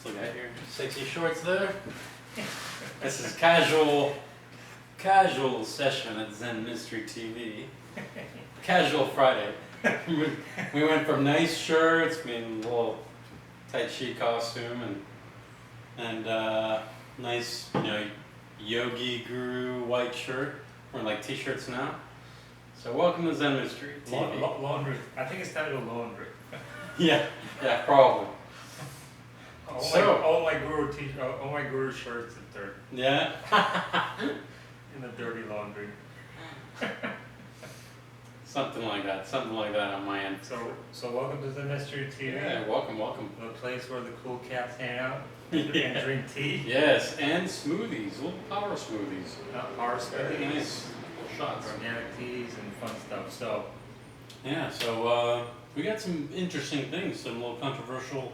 Still got your sexy shorts there. This is casual session at Zen Mystery TV. Casual Friday. We went from nice shirts, a little tight sheet costume, and nice, yogi guru white shirt. We're like t-shirts now. So welcome to Zen Mystery TV. Laundry. I think it's time to go laundry. Yeah, probably. All my guru shirts are dirty. Yeah. In the dirty laundry. Something like that on my end. So welcome to the Mystery TV. Yeah, welcome. The place where the cool cats hang out Yeah. and drink tea. Yes, and smoothies, little power smoothies. Our Very smoothies, nice little shots. organic teas, and fun stuff. So Yeah, so we got some interesting things, some little controversial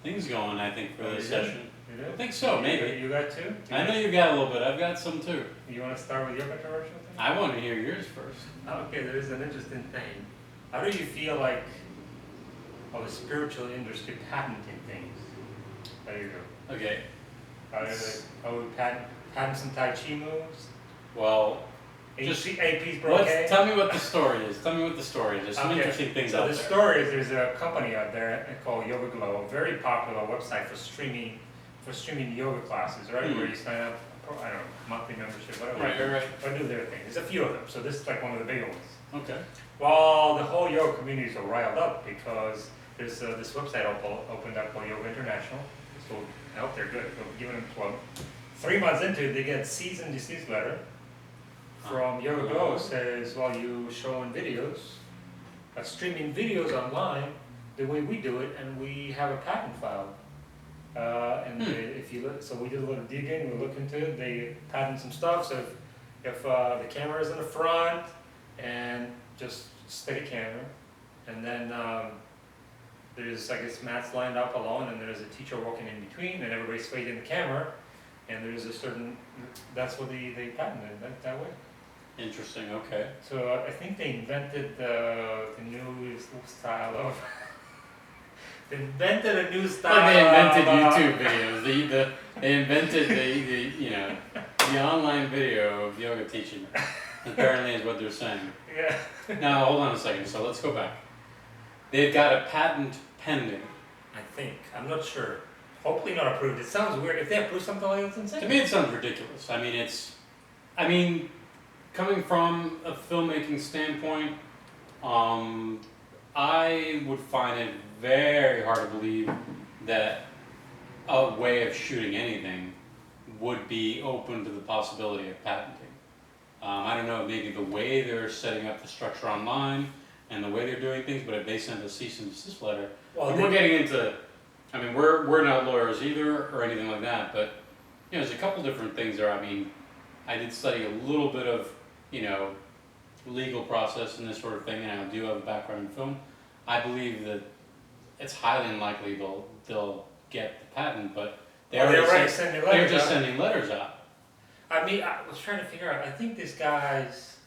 things going, I think, for this session. You do? I think so, maybe. You got two? I know you got a little bit. I've got some too. You want to start with your controversial thing? I want to hear yours first. Okay, there is an interesting thing. How do you feel like the spiritual industry patenting things? There you go. Okay. How we patent some Tai Chi moves? Well, AP's broke. tell me what the story is. There's some interesting things out there. So the story is there's a company out there called Yoga Glow, a very popular website for streaming yoga classes, right? Where you sign up, I don't know, monthly membership, whatever. Right. Or do their thing. There's a few of them, so this is like one of the bigger ones. Okay. Well, the whole yoga community is riled up because there's this website opened up called Yoga International. So I hope they're good. We're giving them 12. 3 months into it, they get cease and desist letter from Yoga Glow. Says, well, you showing videos, streaming videos online the way we do it, and we have a patent filed. If you look, so we did a little digging. We looked into it. They patent some stuff. So if the camera is in the front and just steady camera, and then there's, I guess, mats lined up alone, and there's a teacher walking in between, and everybody's facing the camera, and there's a certain, that's what they patented that way. Interesting. Okay. So I think they invented the new style of. They invented a new style. Like they invented YouTube videos. They invented the online video of yoga teaching. Apparently, is what they're saying. Yeah. Now hold on a second. So let's go back. They've got a patent pending. I think. I'm not sure. Hopefully not approved. It sounds weird. If they approve something like that, it's insane. To me, it sounds ridiculous. I mean, coming from a filmmaking standpoint, I would find it very hard to believe that a way of shooting anything would be open to the possibility of patenting. I don't know, maybe the way they're setting up the structure online and the way they're doing things, but if they send a cease and desist letter, we're getting into, we're not lawyers either or anything like that, but there's a couple different things there. I did study a little bit of, legal process and this sort of thing, and I do have a background in film. I believe that it's highly unlikely they'll get the patent, but they're just sending letters out. I was trying to figure out. I think these guys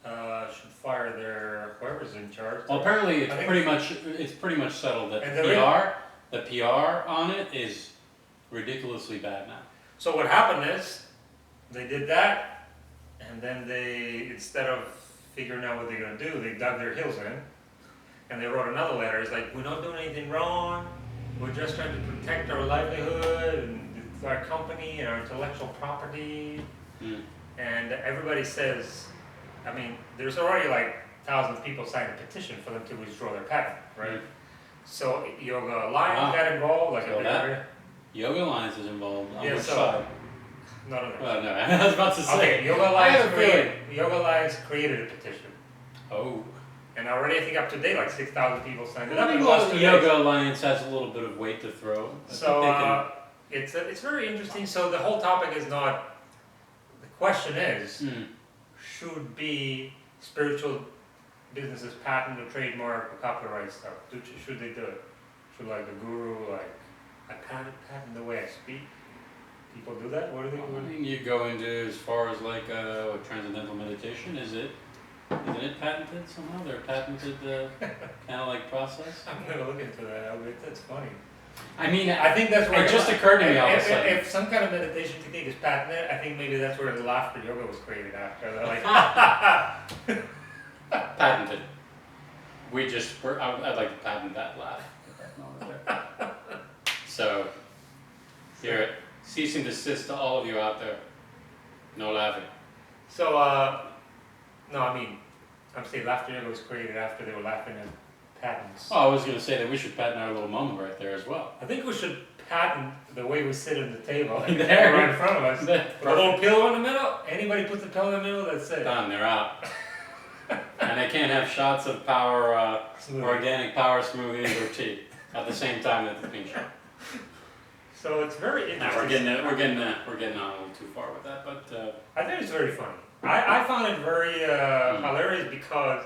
should fire whoever's in charge. Well, apparently it's pretty much settled that the PR on it is ridiculously bad now. So what happened is they did that, and then they, instead of figuring out what they're going to do, they dug their heels in, and they wrote another letter. It's like, we're not doing anything wrong. We're just trying to protect our livelihood and our company and our intellectual property. And everybody says, there's already like thousands of people signed a petition for them to withdraw their patent, right? So Yoga Alliance got involved. Yoga Alliance is involved. On which so, side? Not on Well, no, I was about to say. Okay, Yoga Alliance created a petition. Oh. And already, I think up to date, like 6,000 people signed it up. I think the Yoga Alliance has a little bit of weight to throw. So it's very interesting. So the whole topic is not. The question is, should be spiritual businesses patent or trademark or copyright stuff? Should they do it? Should like the guru I patent the way I speak? People do that? What do they do? You go into as far as like transcendental meditation. Isn't it patented somehow? They're patented kind of like process? I'm gonna look into that. That's funny. I mean, I think that's where it just occurred to me all of a if, sudden. if some kind of meditation technique is patented, I think maybe that's where the laughter yoga was created after. They're like, Patented. I'd like to patent that laugh. So, here, cease and desist to all of you out there. No laughing. so, no, I mean, I'm saying laughter yoga was created after they were laughing at patents. Oh, I was going to say that we should patent our little moment right there as well. I think we should patent the way we sit at the table and the There. camera right in front of us. With a little Perfect. pillow in the middle. Anybody puts a pillow in the middle, that's it. Done, they're out. And they can't have shots of power, Smooth. organic power smoothies or tea at the same time at the pink show. So it's very Nah, interesting. we're getting on a little too far with that, but I think it's very funny. I found it very hilarious because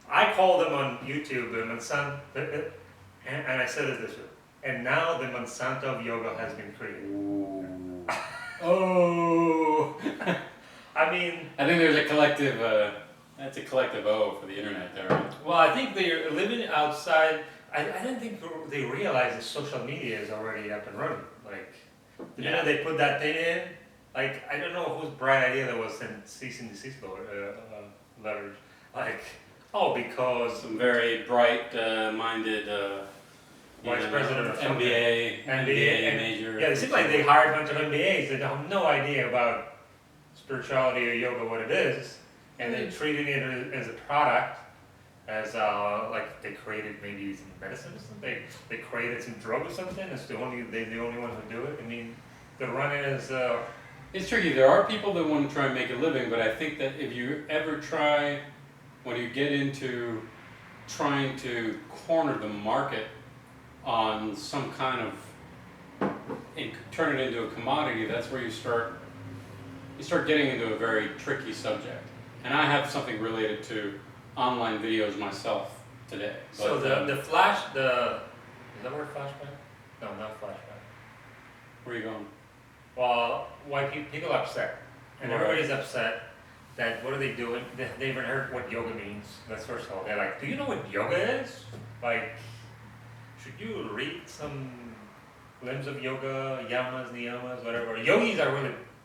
I called them on YouTube the Monsanto, and I said it this way. And now the Monsanto of yoga has been created. ooh. Oh, I mean, I think there's a collective. That's a collective O for the internet there. Right? well, I think they're living outside. I don't think they realize that social media is already up and running. Like, the minute they put that thing in, like, I don't know whose bright idea that was send cease and desist letters. Like, oh, because Some very bright-minded Vice president of something. MBA major. yeah, it seems like they hired a bunch of MBAs that have no idea about spirituality or yoga, what it is, and they're treating it as a product, as like they created maybe some medicine or something. They created some drug or something. It's they're the only one who do it. I mean, they run it as It's tricky. There are people that want to try and make a living, but I think that if you ever try, when you get into trying to corner the market on some kind of, and turn it into a commodity, that's where you start getting into a very tricky subject. And I have something related to online videos myself today. so But, the flash is that word flashback? No, not flashback. where are you going? Well, why people are upset, and Right. everybody's upset. That what are they doing? They even heard what yoga means. That's first of all. They're like, do you know what yoga is? Like, should you read some limbs of yoga, yamas, niyamas, whatever? Yogis are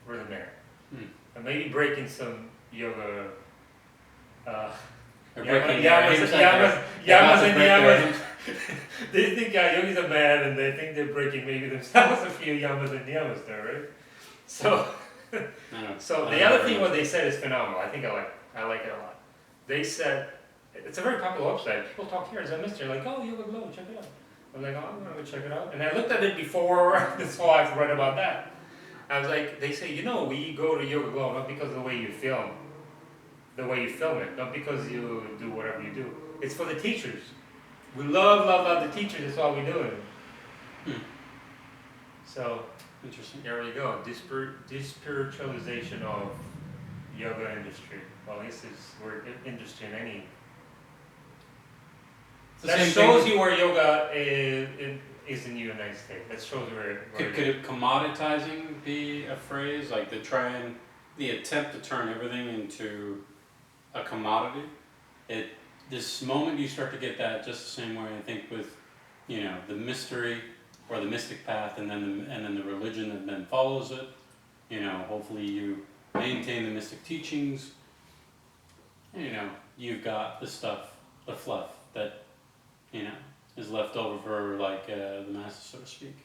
really mad. And maybe breaking some yoga. They're Yama- breaking yamas, their yamas, hims yamas, like and they're about to break their niyamas. They think yogis are mad, and they think they're breaking maybe themselves a few yamas and niyamas there, right? So. I know. So I the know other very thing much. what they said is phenomenal. I think I like it a lot. They said it's a very popular website. People talk here as I missed it. Like, oh, Yoga Glow, check it out. I'm like, oh, I'm gonna go check it out. And I looked at it before this whole I've read about that. I was like, they say, we go to Yoga Glow not because of the way you film, it, not because you do whatever you do. It's for the teachers. We love the teachers. That's why we do it. So. Interesting. There we go. Dispiritualization of yoga industry. Well, this is we're interested in any. It's the That same shows thing. you where yoga is in the United States. That shows where. Could it commoditizing be a phrase, like the attempt to turn everything into a commodity? This moment you start to get that just the same way I think with, the mystery or the mystic path, and then the religion that then follows it. Hopefully you maintain the mystic teachings. You've got the stuff, the fluff that is left over for the masses, so to speak.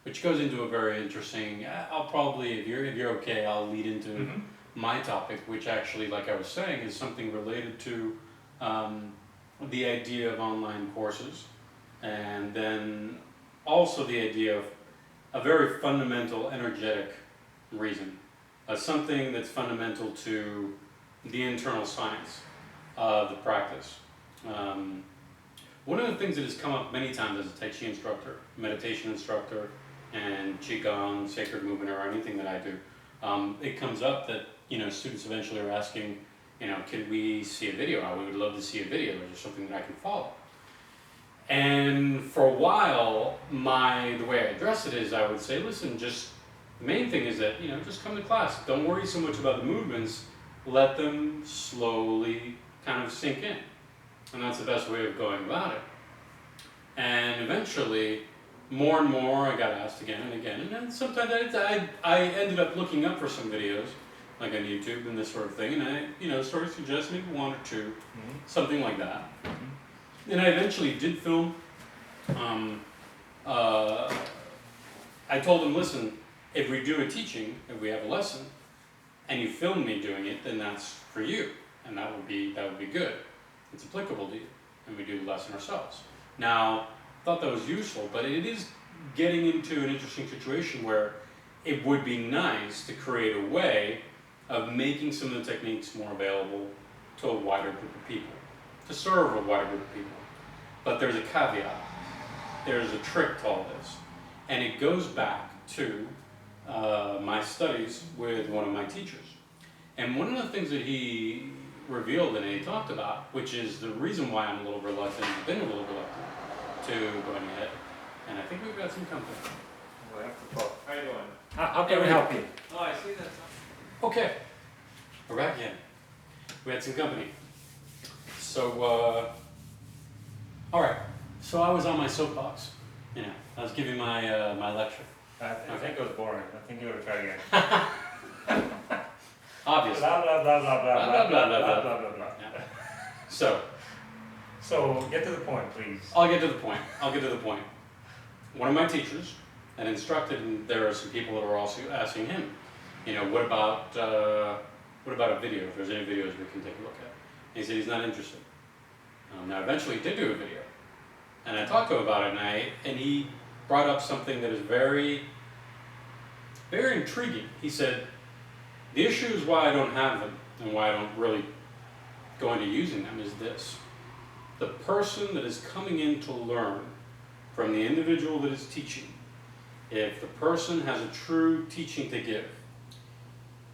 Which goes into a very interesting. I'll probably, if you're okay, I'll lead into my topic, which actually, like I was saying, is something related to the idea of online courses, and then also the idea of a very fundamental energetic reason, something that's fundamental to the internal science of the practice. One of the things that has come up many times as a Tai Chi instructor, meditation instructor, and Qigong, sacred movement, or anything that I do, it comes up that students eventually are asking, can we see a video? We would love to see a video. Is there something that I can follow? And for a while, the way I address it is I would say, listen, the main thing is that, just come to class. Don't worry so much about the movements. Let them slowly kind of sink in. And that's the best way of going about it. And eventually, more and more I got asked again and again, and then sometimes I ended up looking up for some videos, like on YouTube and this sort of thing, and I sort of suggest maybe one or two, something like that. And I eventually did film. I told them, listen, if we do a teaching, if we have a lesson, and you film me doing it, then that's for you, and that would be good. It's applicable to you, and we do the lesson ourselves. Now, I thought that was useful, but it is getting into an interesting situation where it would be nice to create a way of making some of the techniques more available to a wider group of people, to serve a wider group of people. But there's a caveat. There's a trick to all this, and it goes back to my studies with one of my teachers. And one of the things that he revealed and he talked about, which is the reason why I'm a little reluctant, been a little reluctant to going ahead. And I think we've got some company. We'll have to talk. How you doing? How can we help you? Oh, I see that. Okay, we're back again. We had some company. So, all right. So I was on my soapbox. I was giving my my lecture. I think it was boring. I think you ought to try again. Obviously. Blah, blah, blah, blah, blah, blah, blah, blah, blah, blah, blah. Yeah. So get to the point, please. I'll get to the point. One of my teachers had instructed, and there are some people that are also asking him, what about a video? If there's any videos we can take a look at. And he said he's not interested. Now eventually he did do a video, and I talked to him about it, and he brought up something that is very, very intriguing. He said, the issue is why I don't have them and why I don't really go into using them is this. The person that is coming in to learn from the individual that is teaching, if the person has a true teaching to give,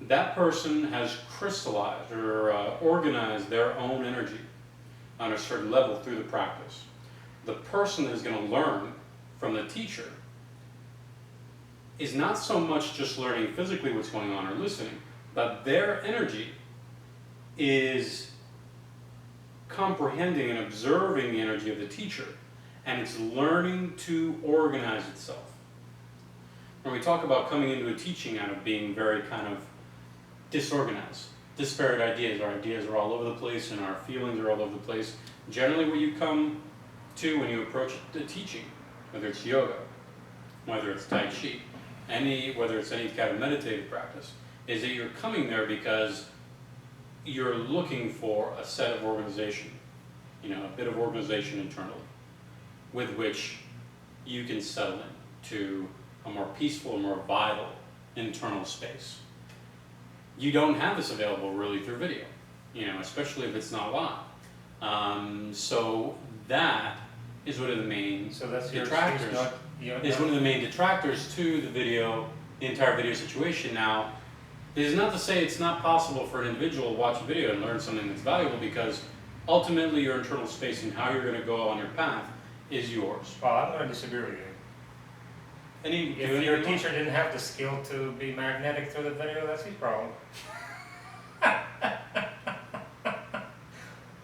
that person has crystallized or organized their own energy on a certain level through the practice. The person that is going to learn from the teacher is not so much just learning physically what's going on or listening, but their energy is comprehending and observing the energy of the teacher, and it's learning to organize itself. When we talk about coming into a teaching out of being very kind of disorganized, disparate ideas, our ideas are all over the place and our feelings are all over the place. Generally what you come to when you approach the teaching, whether it's yoga, whether it's Tai Chi, whether it's any kind of meditative practice, is that you're coming there because you're looking for a set of organization, a bit of organization internally, with which you can settle into a more peaceful, more vital internal space. You don't have this available really through video, especially if it's not live. So that is one of the main detractors. One of the main detractors to the entire video situation. Now, it is not to say it's not possible for an individual to watch a video and learn something that's valuable, because ultimately your internal space and how you're going to go on your path is yours. Well, I'm going to disagree with you. If your teacher didn't have the skill to be magnetic through the video, that's his problem. I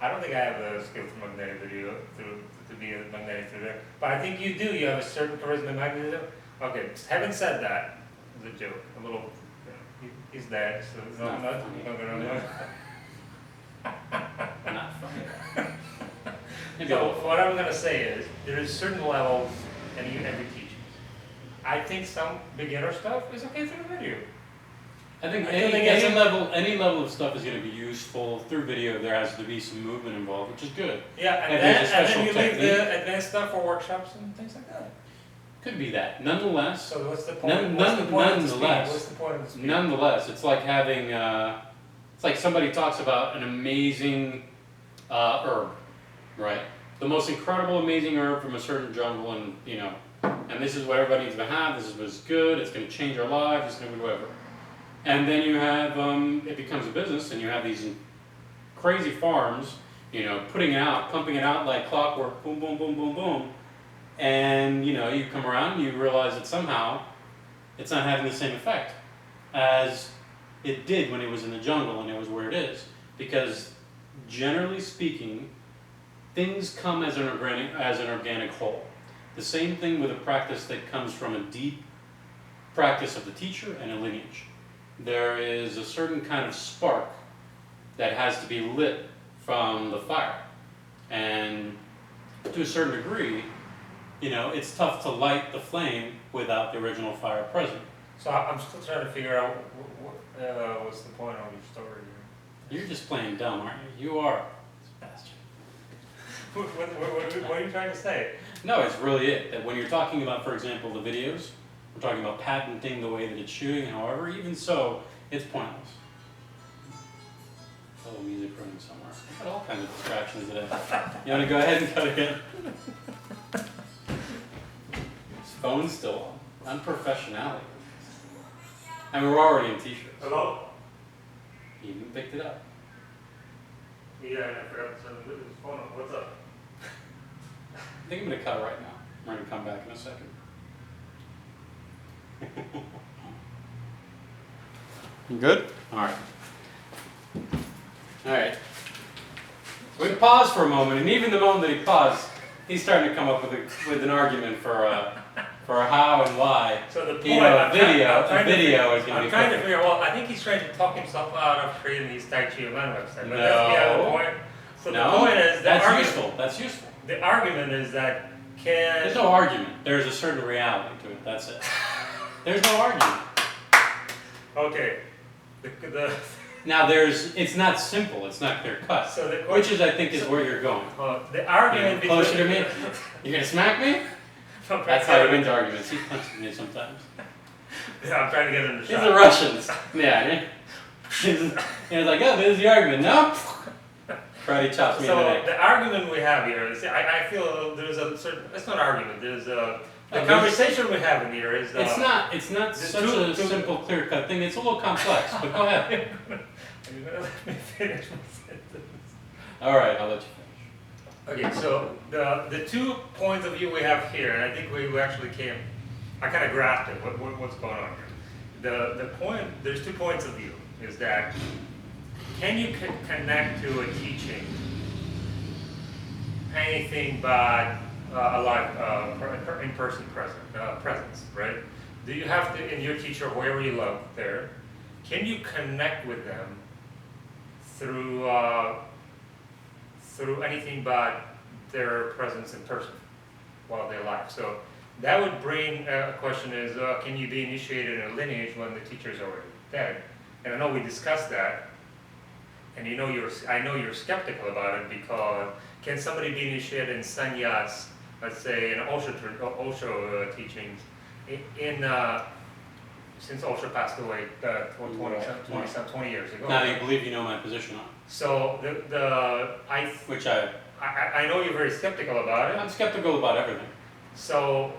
don't think I have the skill for magnetic video to be a magnetic through there, but I think you do. You have a certain charisma and magnetism. Okay, having said that, it's a joke. A little. He's dead, so it's not gonna. Not funny. So what I'm gonna say is there is certain levels in every teaching. I think some beginner stuff is okay through the video. I think any level of stuff is going to be useful through video. There has to be some movement involved, which is good. Yeah, and then you leave the advanced stuff for workshops and things like that. Could be that. Nonetheless. So what's the point? What's the point of the speed? Nonetheless, it's like having. It's like somebody talks about an amazing herb, right? The most incredible, amazing herb from a certain jungle, and and this is what everybody needs to have. This is what's good. It's going to change our lives. It's going to be whatever. And then you have, it becomes a business, and you have these crazy farms, pumping it out like clockwork, boom, boom, boom, boom, boom. And, you come around and you realize that somehow it's not having the same effect as it did when it was in the jungle and it was where it is. Because generally speaking, things come as an organic whole. The same thing with a practice that comes from a deep practice of the teacher and a lineage. There is a certain kind of spark that has to be lit from the fire. And to a certain degree, you know, it's tough to light the flame without the original fire present. So I'm still trying to figure out what's the point of your story here. You're just playing dumb, aren't you? You are. Bastard. What are you trying to say? No, it's really it. That when you're talking about, for example, the videos, we're talking about patenting the way that it's shooting, however, even so, it's pointless. A little music running somewhere. I've got all kinds of distractions today. You want to go ahead and cut again? His phone's still on. Unprofessionality. And we're already in t-shirts. Hello? He even picked it up. Yeah, I forgot to send his phone. What's up? I think I'm going to cut right now. I'm going to come back in a second. You good? Alright. Alright. We paused for a moment, and even the moment that he paused, he's starting to come up with an argument for how and why. So the point, you know, a video is going to be. I'm trying to figure out. Well, I think he's trying to talk himself out of creating these Tai Chi Yuan websites. But that's the other point. So no, the point is that's useful. That's useful. The argument is that There's no argument. There's a certain reality to it. That's it. There's no argument. Okay. Now it's not simple. It's not clear cut. So which is, I think, is where you're going. The argument you closer to me. You're gonna smack me? That's how he wins arguments. He punches me sometimes. Yeah, I'm trying to get him to He's shut the Russians. Yeah. He's like, oh, there's the argument. No. Karate chops me in the neck. The argument we have here is, I feel there's a certain. It's not an argument. There's a. The conversation we have in here is. It's not such a simple, clear-cut thing. It's a little complex. But go ahead. You're gonna let me finish my sentence. All right, I'll let you finish. Okay, so the 2 points of view we have here, and I think we actually came. I kind of grasped it. What's going on here? The point. There's 2 points of view. Is that can you connect to a teaching anything but a live in-person presence, right? Do you have to, in your teacher, whoever you love there, can you connect with them through anything but their presence in person while they're alive? So that would bring a question is, can you be initiated in a lineage when the teacher is already dead? And I know we discussed that, and I know you're skeptical about it because can somebody be initiated in sannyas, let's say in Osho teachings, since Osho passed away 20 years ago? Now you believe you know my position on it. So I know you're very skeptical about it. I'm skeptical about everything. So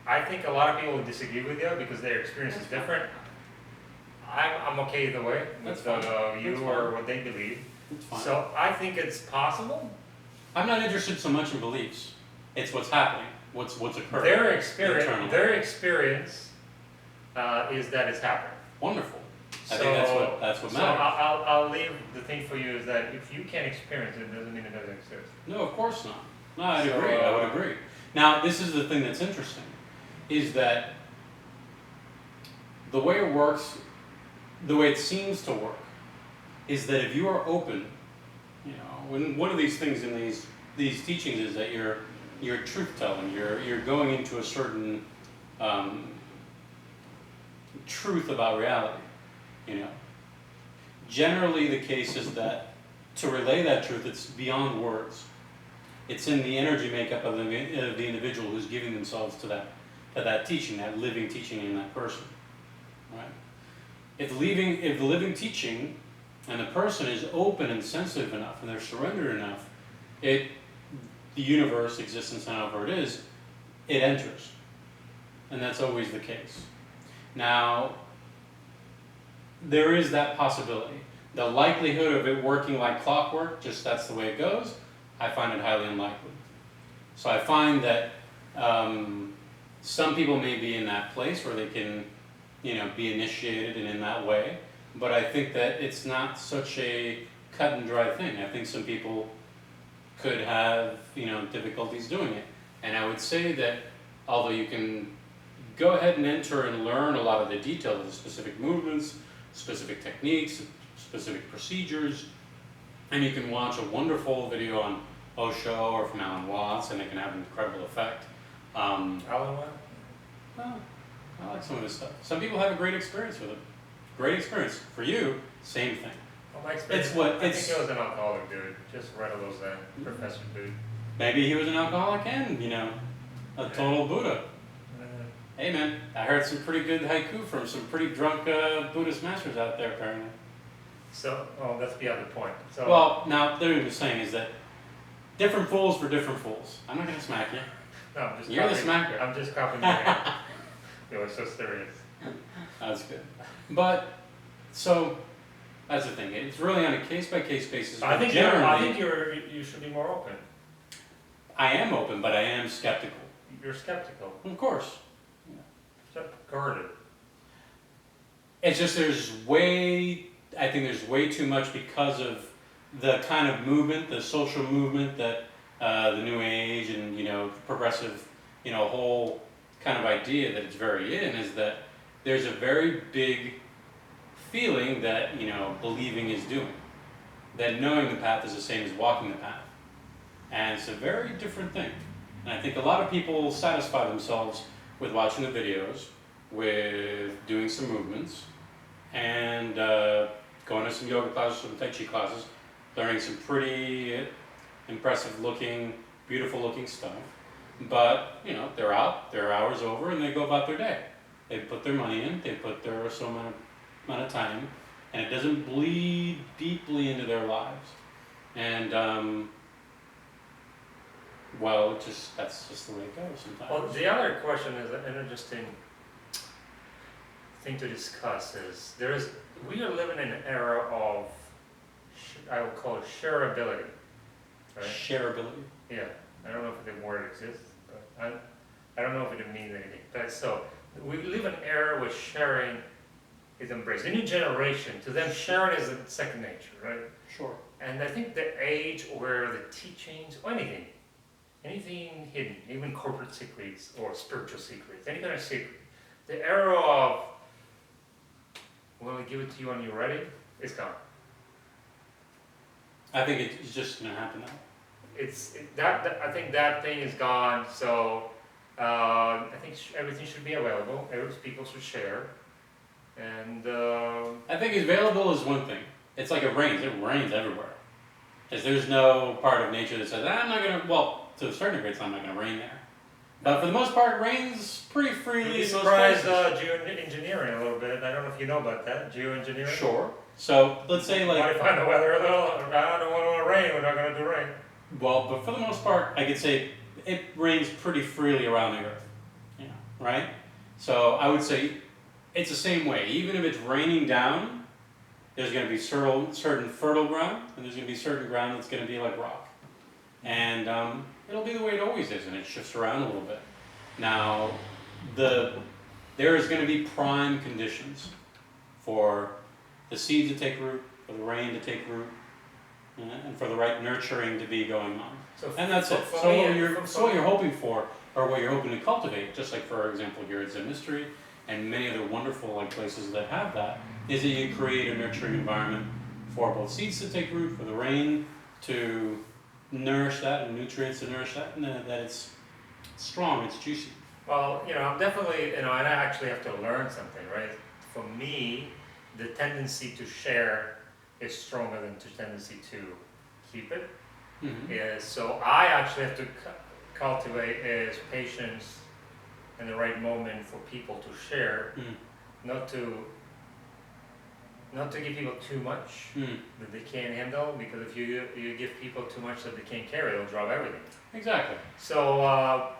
I think a lot of people would disagree with you because their experience is different. I'm okay either way with you or what they believe. It's fine. So I think it's possible. I'm not interested so much in beliefs. It's what's happening, what's occurring. Their experience internally. Is that it's happening. Wonderful. I think that's what matters. So I'll leave the thing for you is that if you can't experience it, doesn't mean it doesn't exist. No, of course not. No, I would agree. Now, this is the thing that's interesting, is that the way it works, the way it seems to work, is that if you are open, you know, when one of these things in these teachings is that you're truth telling, you're going into a certain truth about reality, you know. Generally, the case is that to relay that truth, it's beyond words. It's in the energy makeup of the individual who's giving themselves to that teaching, that living teaching in that person, right? If the living teaching and the person is open and sensitive enough and they're surrendered enough, the universe, existence, however it is, it enters. And that's always the case. Now, there is that possibility. The likelihood of it working like clockwork, just that's the way it goes, I find it highly unlikely. So I find that some people may be in that place where they can, you know, be initiated and in that way, but I think that it's not such a cut and dry thing. I think some people could have, you know, difficulties doing it. And I would say that although you can go ahead and enter and learn a lot of the details of the specific movements, specific techniques, specific procedures, and you can watch a wonderful video on Osho or from Alan Watts, and it can have an incredible effect. Alan Watts? Well, I like some of this stuff. Some people have a great experience with it. Great experience. For you, same thing. Well, my experience, It's what I it's. think he was an alcoholic dude, just rattles that professor dude. Maybe he was an alcoholic and, a total Buddha. Hey man, I heard some pretty good haiku from some pretty drunk Buddhist masters out there apparently. So, that's beyond the point. So, Well, now, what I'm saying is that different fools for different fools. I'm not going to smack you. no, I'm just You're the copying, smacker. I'm just copying your hand. You were so serious. That's good. But, so, that's the thing. It's really on a case-by-case basis. I but think generally, you should be more open. I am open, but I am skeptical. You're skeptical. Of course. Guarded. It's just I think there's way too much because of the kind of movement, the social movement that the New Age and, progressive, whole kind of idea that it's very in is that there's a very big feeling that, believing is doing. That knowing the path is the same as walking the path. And it's a very different thing. And I think a lot of people satisfy themselves with watching the videos, with doing some movements, and going to some yoga classes, some Tai Chi classes, learning some pretty impressive looking, beautiful looking stuff. But, they're out, their hour's over, and they go about their day. They put their money in, they put their so amount of time, and it doesn't bleed deeply into their lives. And, well, that's just the way it goes sometimes. Well, the other question is an interesting thing to discuss is we are living in an era of, I would call it shareability, right? Shareability. Yeah, I don't know if the word exists, but I don't know if it means anything. But so, we live in an era where sharing is embraced. The new generation, to them sharing is a second nature, right? Sure. And I think the age where the teachings, or anything hidden, even corporate secrets or spiritual secrets, any kind of secret, the era of, well, I give it to you when you're ready, is gone. I think it's just going to happen now. I think that thing is gone. So I think everything should be available. People should share, and I think available is one thing. It's like it rains. It rains everywhere. Because there's no part of nature that says, I'm not going to, well, to a certain degree, it's not going to rain there. But for the most part, it rains pretty freely. You'd be surprised geoengineering a little bit. I don't know if you know about that, geoengineering. Sure. So let's say Modify the weather a little. I don't want to rain. We're not going to do rain. Well, but for the most part, I could say it rains pretty freely around the earth. Right? So I would say it's the same way. Even if it's raining down, there's going to be certain fertile ground, and there's going to be certain ground that's going to be like rock. And it'll be the way it always is, and it shifts around a little bit. Now, there is going to be prime conditions for the seed to take root, for the rain to take root, and for the right nurturing to be going on. And that's it. So what you're hoping for, or what you're hoping to cultivate, just like for example here at Zen Mystery, and many other wonderful places that have that, is that you create a nurturing environment for both seeds to take root, for the rain to nourish that, and nutrients to nourish that, and that it's strong, it's juicy. Well, I'm definitely, and I actually have to learn something, right? For me, the tendency to share is stronger than the tendency to keep it. Mm-hmm. So I actually have to cultivate is patience and the right moment for people to share, not to give people too much that they can't handle, because if you give people too much that they can't carry, they'll drop everything. Exactly. So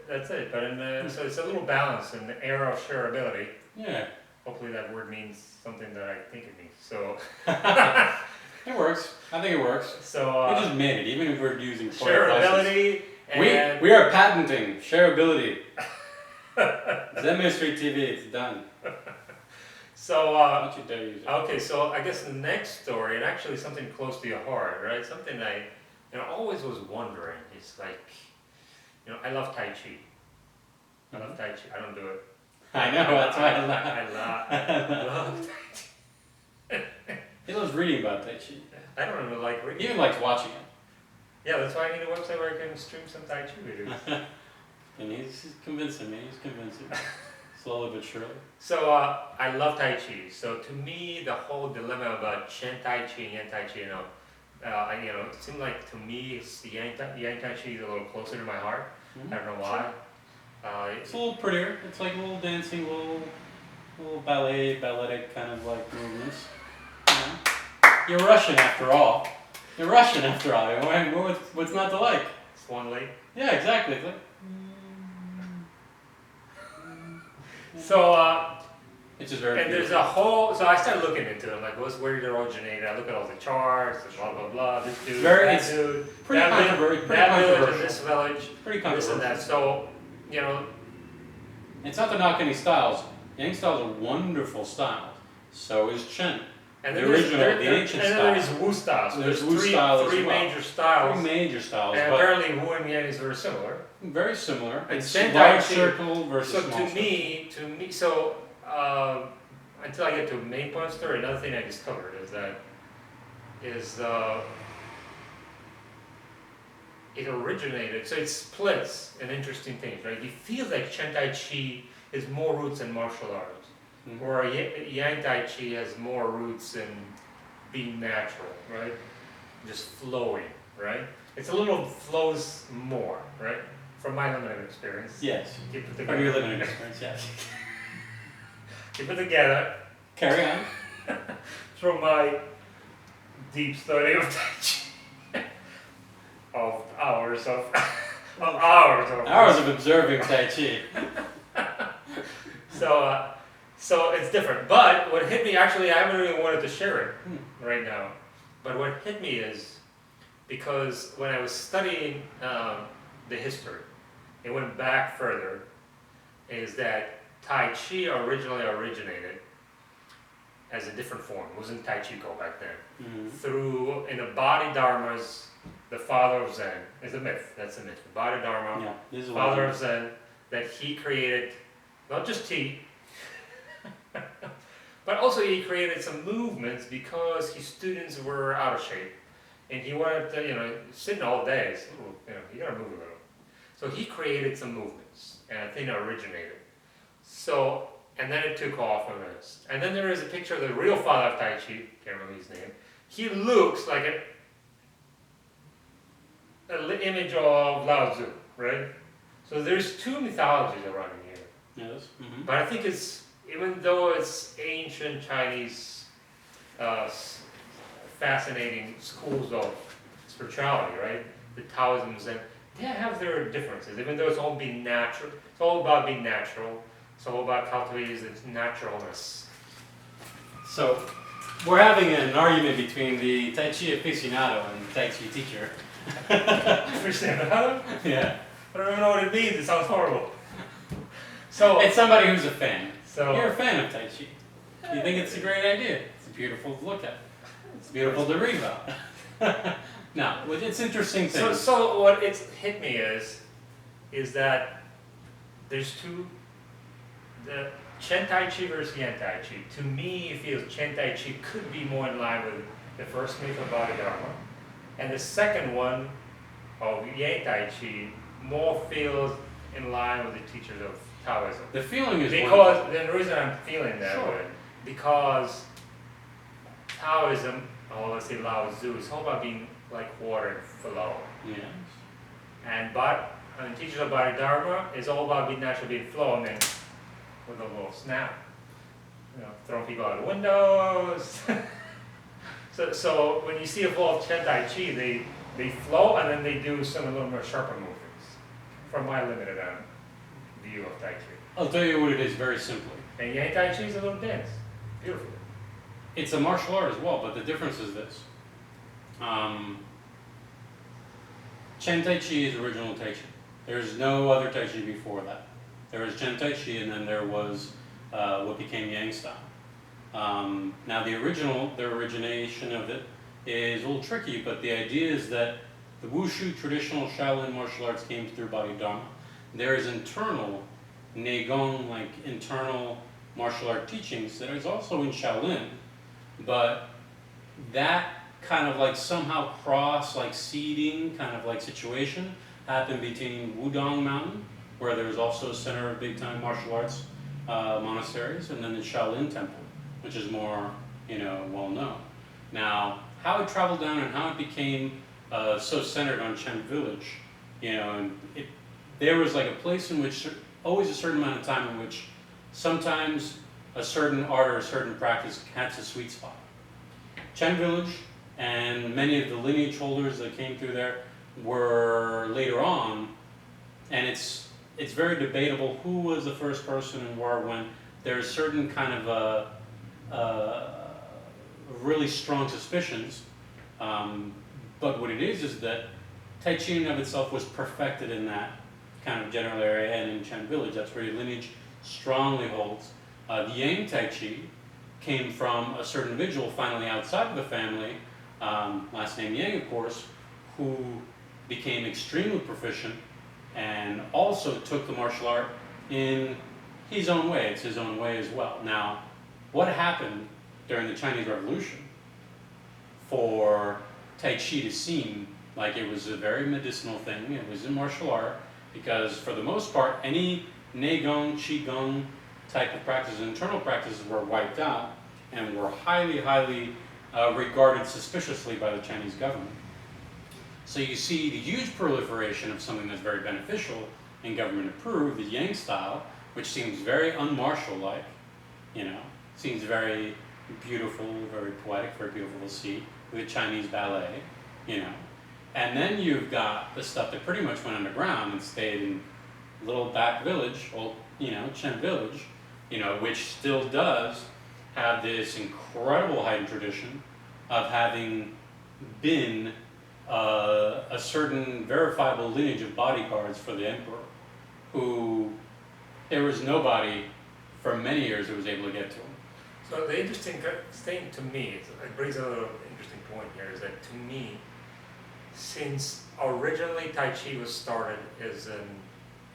that's it. But so it's a little balance in the era of shareability. Yeah. Hopefully that word means something that I think it means. So it works. I think it works. So we just made it, even if we're using shareability. And we are patenting shareability. Zen Mystery TV, it's done. So don't you dare use it. Okay, so I guess the next story, and actually something close to your heart, right? Something I always was wondering. It's like, You know, I love Tai Chi. I love Tai Chi. I don't do it. I know, that's why I laugh. I love Tai Chi. He loves reading about Tai Chi. I don't even like He reading. even likes watching it. Yeah, that's why I need a website where I can stream some Tai Chi videos. And he's convincing me, he's convincing me. Slowly but surely. So I love Tai Chi. So to me, the whole dilemma about Chen Tai Chi and Yang Tai Chi, it seemed like to me, Yang Tai Chi is a little closer to my heart. Mhm. I don't know why. It's a little prettier. It's like a little dancing, little balletic kind of like movements. You know? You're Russian after all. You're Russian after all. What's not to like? Swan Lake. Yeah, exactly. It's like, So it's just very and there's beautiful. a whole. So I started looking into it. I'm like, where did it originate? I look at all the charts and blah blah blah. This dude, It's that dude, pretty that controversial. that village and this village, Pretty this and controversial. that. So It's not to knock any styles. Yang style is a wonderful style. So is Chen. and The then there's- original, there- the there- ancient and then style. there's Wu style. So There's there's Wu three, style as three well. major styles. Three major styles, And but apparently Wu and Yang is very similar. very similar. And It's Chen Tai large Chi- circle versus So small to circle. me, until I get to the main point of the story, another thing I discovered is it originated. So it splits in interesting things, right? You feel like Chen Tai Chi is more roots in martial arts, Mhm. or Yang Tai Chi has more roots in being natural, right? Just flowing, right? It's a little flows more, right? From my limited experience. Yes. You put From your together- living experience, yes. You put together Carry on. from my deep study of Tai Chi, of hours of Hours of observing Tai Chi. So it's different. But what hit me, actually, I haven't really wanted to share it right now. But what hit me is because when I was studying the history, it went back further. Is that Tai Chi originally originated as a different form. It wasn't Tai Chi Go back then. Mhm. In the Bodhidharma's, the father of Zen, is a myth. That's a myth. The Bodhidharma, Yeah, this is father what of Zen, that he created not just tea, but also he created some movements because his students were out of shape, and he wanted to, sitting all day, so, you gotta move a little. So he created some movements, and I think it originated. So, and then it took off from this. And then there is a picture of the real father of Tai Chi, can't remember his name. He looks like an image of Lao Tzu, right? So there's two mythologies around here. Yes. Mhm. But I think even though it's ancient Chinese, fascinating schools of spirituality, right? The Taoism, Zen, they have their differences, even though it's all being natural. It's all about being natural. It's all about cultivating its naturalness. So, we're having an argument between the Tai Chi aficionado and the Tai Chi teacher. Aficionado? Yeah. I don't even know what it means. It sounds horrible. So It's somebody who's a fan. So You're a fan of Tai Chi. You think it's a great idea. It's beautiful to look at. It's beautiful to read about. Now, it's interesting things. So what it's hit me is that there's the Chen Tai Chi versus Yang Tai Chi. To me, it feels Chen Tai Chi could be more in line with the first myth of Bodhidharma, and the second one of Yang Tai Chi more feels in line with the teachers of Taoism. The feeling is Because the reason I'm feeling that Sure. way, because Taoism, or let's say Lao Tzu, is all about being like water and flow. Yes. And teachers of Bodhidharma is all about being natural, being flow, and then with a little snap, throwing people out of windows. so when you see a flow of Chen Tai Chi, they flow and then they do some a little more sharper movements. From my limited view of Tai Chi. I'll tell you what it is very simply. And Yang Tai Chi is a little dance. Beautiful. It's a martial art as well, but the difference is this. Chen Tai Chi is original Tai Chi. There's no other Tai Chi before that. There was Chen Tai Chi, and then there was what became Yang style. Now the origination of it is a little tricky, but the idea is that the Wushu traditional Shaolin martial arts came through body dharma. There is internal Neigong, like internal martial art teachings that is also in Shaolin, but that kind of like somehow cross, like seeding kind of like situation happened between Wudong Mountain, where there was also a center of big time martial arts monasteries, and then the Shaolin Temple, which is more, well known. Now, how it traveled down and how it became so centered on Chen Village, and there was like a place in which always a certain amount of time in which sometimes a certain art or a certain practice has a sweet spot. Chen Village and many of the lineage holders that came through there were later on, and it's very debatable who was the first person and where when. There's certain kind of really strong suspicions, but what it is that Tai Chi in and of itself was perfected in that kind of general area, and in Chen Village, that's where your lineage strongly holds. The Yang Tai Chi came from a certain individual finally outside of the family, last name Yang of course, who became extremely proficient and also took the martial art in his own way. It's his own way as well. Now, what happened during the Chinese Revolution for Tai Chi to seem like it was a very medicinal thing? It was a martial art, because for the most part, any Neigong, Qigong type of practices, internal practices, were wiped out and were highly, highly regarded suspiciously by the Chinese government. So you see the huge proliferation of something that's very beneficial and government approved, the Yang style, which seems very unmartial-like, seems very beautiful, very poetic, very beautiful to see, with a Chinese ballet, And then you've got the stuff that pretty much went underground and stayed in little back village, Chen Village, which still does have this incredible heightened tradition of having been a certain verifiable lineage of bodyguards for the emperor, who there was nobody for many years who was able to get to him. So the interesting thing to me, it brings a little interesting point here, is that to me, since originally Tai Chi was started as an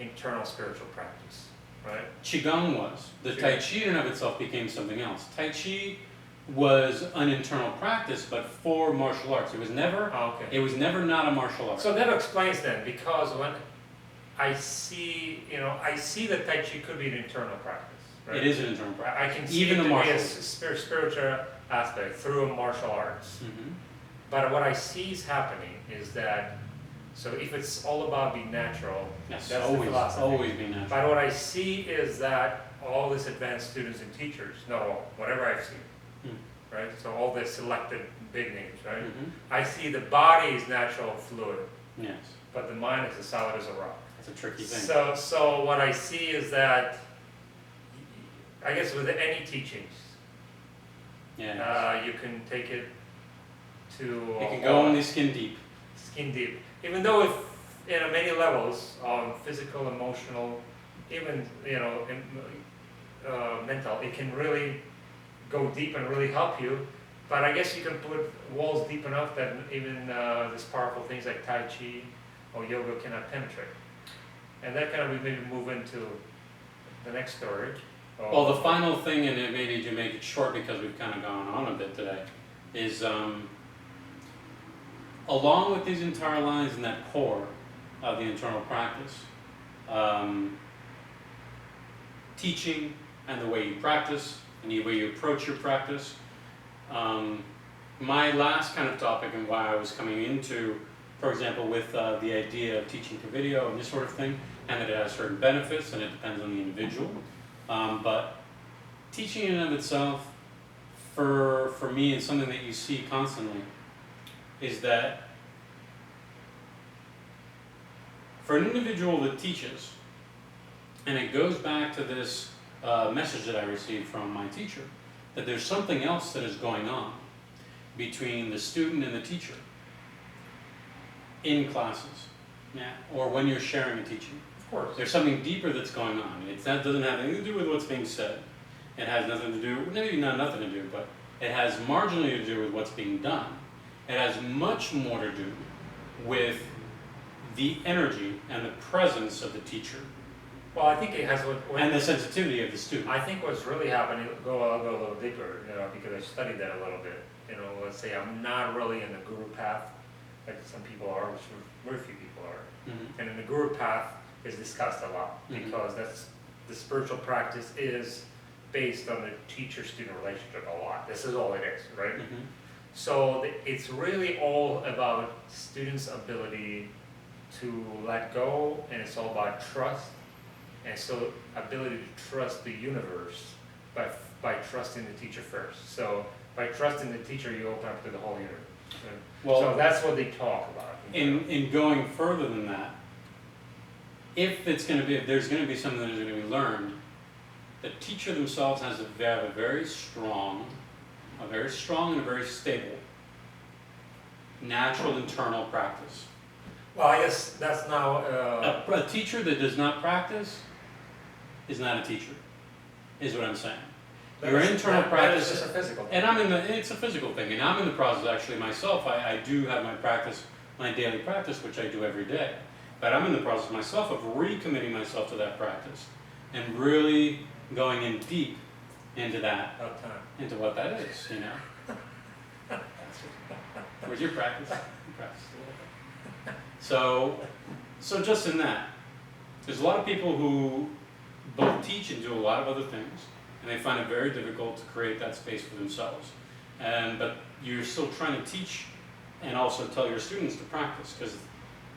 internal spiritual practice, right? Qigong was. The Tai Chi in and of itself became something else. Tai Chi was an internal practice, but for martial arts. It was never. It was never not a martial art. So that explains then, because when I see, I see that Tai Chi could be an internal practice. Right? It is an internal practice. I can see even it to be a spiritual aspect through martial arts. Mm-hmm. But what I see is happening is that, so if it's all about being natural, yes, that's always, the philosophy. Always be natural. But what I see is that all these advanced students and teachers, not all, whatever I've seen, right? So all the selected big names, right? Mm-hmm. I see the body is natural fluid. Yes. But the mind is as solid as a rock. It's a tricky thing. So what I see is that, I guess with any teachings, you can take it to... You can go only skin deep. Skin deep. Even though if, many levels, physical, emotional, even, mental, it can really go deep and really help you. But I guess you can put walls deep enough that even these powerful things like Tai Chi or yoga cannot penetrate. And that kind of, we maybe move into the next story. Well, the final thing, and it may need to make it short because we've kind of gone on a bit today, is along with these entire lines and that core of the internal practice, teaching and the way you practice and the way you approach your practice. My last kind of topic and why I was coming into, for example, with the idea of teaching through video and this sort of thing, and that it has certain benefits and it depends on the individual. But teaching in and of itself, for me, and something that you see constantly, is that for an individual that teaches, and it goes back to this message that I received from my teacher, that there's something else that is going on between the student and the teacher in classes, or when you're sharing a teaching. Of course. There's something deeper that's going on. That doesn't have anything to do with what's being said. It has nothing to do, maybe not nothing to do, but it has marginally to do with what's being done. It has much more to do with the energy and the presence of the teacher Well, I think it has and the sensitivity of the student. I think what's really happening, I'll go a little deeper, because I studied that a little bit. Let's say I'm not really in the guru path, like some people are, which very few people are. Mhm. And in the guru path is discussed a lot, Mhm. because that's, the spiritual practice is based on the teacher-student relationship a lot. This is all it is, right? Mhm. So it's really all about students' ability to let go, and it's all about trust, and so ability to trust the universe by trusting the teacher first. So by trusting the teacher, you open up to the whole universe. Well, So that's what they talk about. in going further than that, if there's going to be something that is going to be learned, the teacher themselves has to have a very strong and a very stable natural internal practice. Well, I guess that's now. A teacher that does not practice is not a teacher, is what I'm saying. Your internal practice, is just a physical thing. and it's a physical thing, and I'm in the process actually myself. I do have my practice, my daily practice, which I do every day. But I'm in the process myself of recommitting myself to that practice and really going in deep into that, About time. into what that is, you know. Where's your practice? You practice a little bit. So just in that, there's a lot of people who both teach and do a lot of other things, and they find it very difficult to create that space for themselves. But you're still trying to teach and also tell your students to practice, because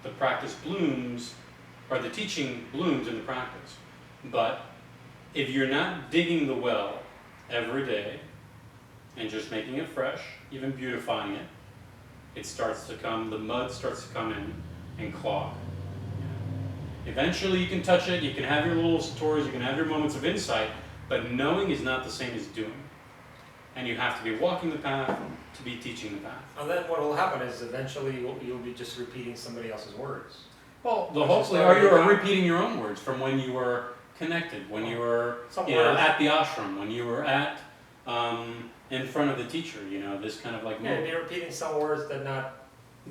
the practice blooms, or the teaching blooms in the practice. But if you're not digging the well every day and just making it fresh, even beautifying it, the mud starts to come in and clog. Eventually you can touch it, you can have your little satori's, you can have your moments of insight, but knowing is not the same as doing. And you have to be walking the path to be teaching the path. And then what will happen is eventually you'll be just repeating somebody else's words. Well, Which is hopefully, why or you're you- repeating your own words from when you were connected, when you were Some you know, words. at the ashram, when you were at in front of the teacher, this kind of like Yeah, moment be repeating some words that not.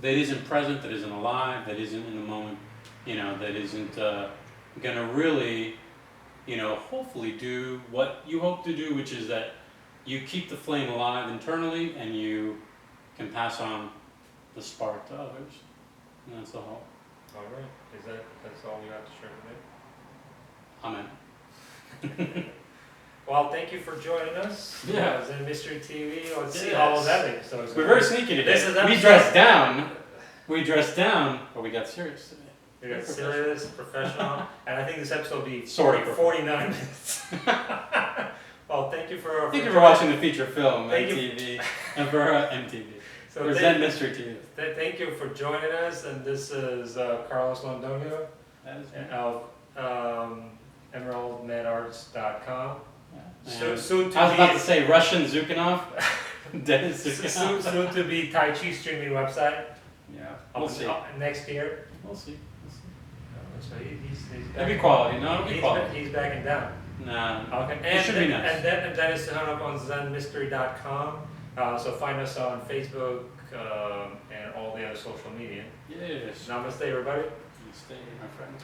that isn't present, that isn't alive, that isn't in the moment, that isn't gonna really, hopefully do what you hope to do, which is that you keep the flame alive internally and you can pass on the spark to others. And that's the hope. All right. That's all you have to share today? Amen. Well, thank you for joining us. Yeah. I was in Mystery TV. Let's see Yes. how that is. We're very sneaky today. This is We episode- dressed down, but we got serious today. We got serious, professional, and I think this episode will be Sort of 49 minutes. Well, thank you for. Thank you for watching the feature film, Thank you. MTV, and for MTV. So For thank- Zen Mystery TV. Thank you for joining us, and this is Carlos Londoño That is me. of emeraldmedarts.com. And Soon to I was be about to say Russian Zukhanov. Dennis Zukhanov. soon to be Tai Chi streaming website. Yeah, we'll see. Next year. We'll see. So he's It'll be quality. No, it'll be he's, quality. he's backing down. Nah. Okay. It should be nice. And then Dennis Zukhanov on ZenMystery.com. So find us on Facebook and all the other social media. Yes. Namaste, everybody. Stay, my friends.